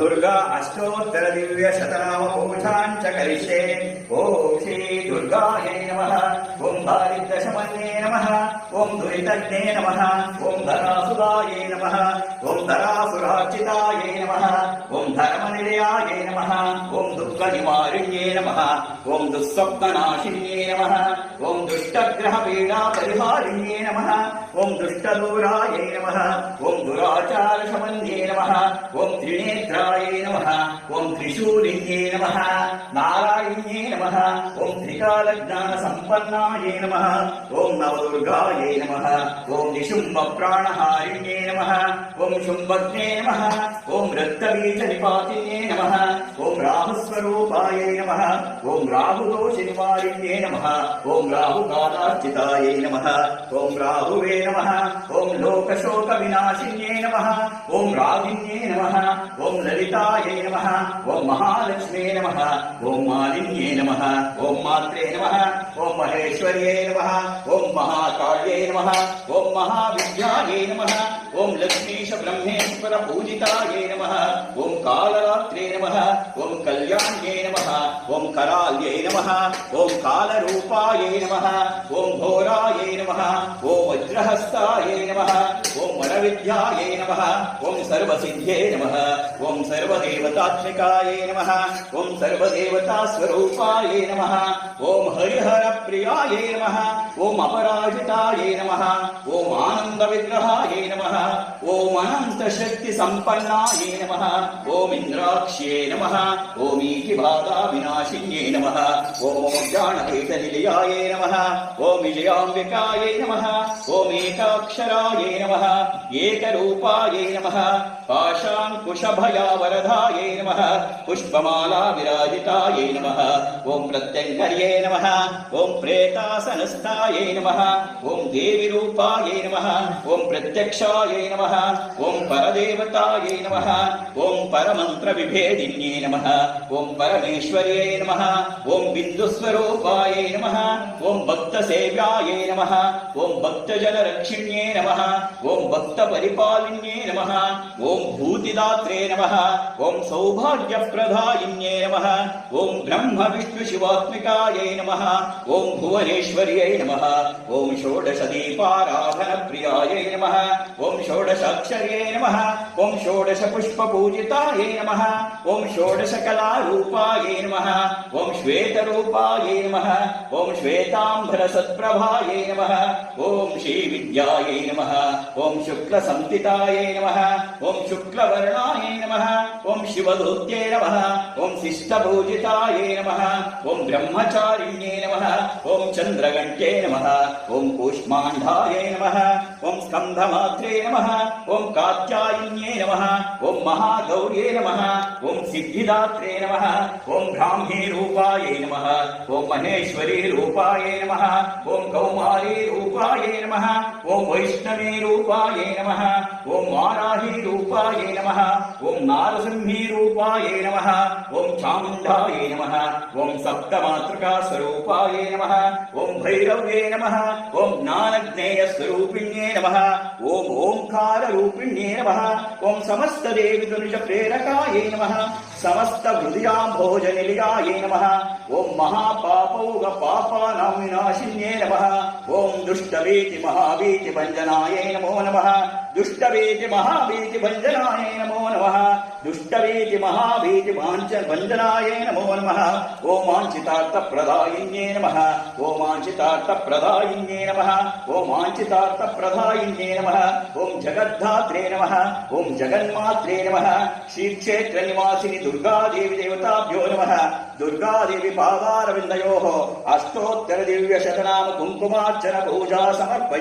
दुर्गा अष्टोत्तर दिव्य शतनाम पूजां च करिष्ये। ओम श्री दुर्गायै नमः। ओम दारिद्र्यशमन्ये नमः। ओम दुरितज्ञे नमः। ओम धनासुरायै नमः। ओम धरासुरार्चितायै नमः। ओम धर्मनिलयायै नमः। ओम दुःखनिवारिण्ये नमः। ओम दुःस्वप्ननाशिन्ये नमः। ओम दुष्टग्रहपीडापरिहारिण्ये नमः। ओम दुष्टदूरायै नमः। ओम दुराचारशमन्ये नमः। ओम त्रिनेत्रायै नमः। ओम त्रिशूलिन्ये नमः। नारायण्ये नमः। ओम त्रिकालज्ञानसम्पन्नायै नमः। ओम नवदुर्गायै नमः। ओम निशुम्भप्राणहारिण्ये नमः। ओम शुम्भज्ञे नमः। ओम रक्तबीजनिपातिन्ये नमः। ओम राहुस्वरूपायै नमः। ओम राहुदोषनिवारिण्ये नमः। ओम राहुकालार्चितायै नमः। ओम राहुवे नमः। ओम लोकशोकविनाशिन्ये नमः। ओम रागिन्ये नमः। ओम ललितायै नमः। ओम महालक्ष्म्ये नमः। ओम मालिन्ये नमः। ओम मात्रे नमः। ओम महेश्वर्ये नमः। ओम महाकाल्ये नमः। ओम महाविद्यायै नमः। ओम लक्ष्मीश ब्रह्मेश्वर पूजितायै नमः। ओम कालरात्रे नमः। ओम कल्याण्ये नमः। ओम कराल्ये नमः। ओम कालरूपायै नमः। ओम घोरायै नमः। ओम वज्रहस्तायै नमः। ओम वरविद्यायै नमः। ओम सर्वसिद्ध्ये नमः। ओम सर्वदेवतात्मिकायै नमः। ओम सर्वदेवतास्वरूपायै नमः। ओम हरिहरप्रियायै नमः। ओम अपराजितायै नमः। ओम आनन्दविग्रहायै नमः। ओम अनन्तशक्तिसम्पन्नायै नमः। ओम इन्द्राक्ष्ये नमः। ओम ईकिबाधाविनाशिन्ये नमः। ओम ज्ञानपीठनिलयायै नमः। ओम विजयाम्बिकायै नमः। ओम एकाक्षरायै नमः। एकरूपायै नमः। पाशाङ्कुशभयावरधायै नमः। पुष्पमाला विराजितायै नमः। ओम प्रत्यङ्कर्ये नमः। ओम प्रेतासनस्थायै नमः। ओम देवीरूपायै नमः। ओम प्रत्यक्षायै नमः। ओम परदेवतायै नमः। ओम परमन्त्रविभेदिन्ये नमः। ओम परमेश्वर्यै नमः। ओम बिन्दुस्वरूपायै नमः। ओम भक्तसेव्यायै नमः। ओम भक्तजनरक्षिण्ये नमः। ओम भक्तपरिपालिन्ये नमः। ओम भूतिदात्रे नमः। ओम सौभाग्यप्रदायिन्ये नमः। ओम ब्रह्म विष्णु शिवात्मिकायै नमः। ओम भुवनेश्वर्यै नमः। ओम षोडशदीपाराधनप्रियायै नमः। ओम षोडशाक्षर्यै नमः। ओम षोडशपुष्पपूजितायै नमः। ओम षोडशकलारूपायै नमः। ओम श्वेतरूपायै नमः। ओम श्वेताम्बरसत्प्रभायै नमः। ओम श्रीविद्यायै नमः। ओम शुक्लसंस्थितायै नमः। ओम शुक्लवर्णायै नमः। ओम शिवदूत्यै नमः। ओम शिष्टपूजितायै नमः। ओम ब्रह्मचारिण्ये नमः। ओम चन्द्रघण्टे नमः। ओम कूष्माण्डायै नमः। ओम स्कन्धमात्रे नमः। ओम कात्यायिन्ये नमः। ओम महागौर्ये नमः। ओम सिद्धिदात्रे नमः। ओम ब्राह्मी रूपायै नमः। ओम महेश्वरी रूपायै नमः। ओम कौमारी रूपायै नमः। ओम वैष्णवी रूपायै नमः। ओम वाराही रूपायै नमः। ओम नारसिंही रूपायै नमः। ओम चामुण्डायै नमः। ओम सप्तमातृका स्वरूपायै नमः। ओम भैरव्ये नमः। ओम ज्ञानज्ञेयस्वरूपिण्ये नमः। ओम ओंकार रूपिण्ये नमः। ओम समस्त देवी दुर्ज प्रेरकायै नमः। समस्त हृदयाम्भोजनिलयायै नमः। ओम महापापौघ पापानां विनाशिन्ये नमः। ओम दुष्टभीति महाभीति भञ्जनायै नमो नमः। दुष्टभीति महाभीति भञ्जनायै नमो नमः। दुष्टभीति महाभीति भञ्जनायै नमो नमः। ओम वाञ्छितार्थप्रदायिन्ये नमः। ओम वाञ्छितार्थप्रदायिन्ये नमः। ओम वाञ्छितार्थप्रदायिन्ये नमः। ओम जगद्धात्रे नमः। ओम जगन्मात्रे नमः। श्रीक्षेत्रनिवासिनि दुर्गादेवी देवताभ्यो नमः। दुर्गादेवी पादारविन्दयोः अष्टोत्तर दिव्य शतनाम कुङ्कुमार्चन पूजा समर्पयामि।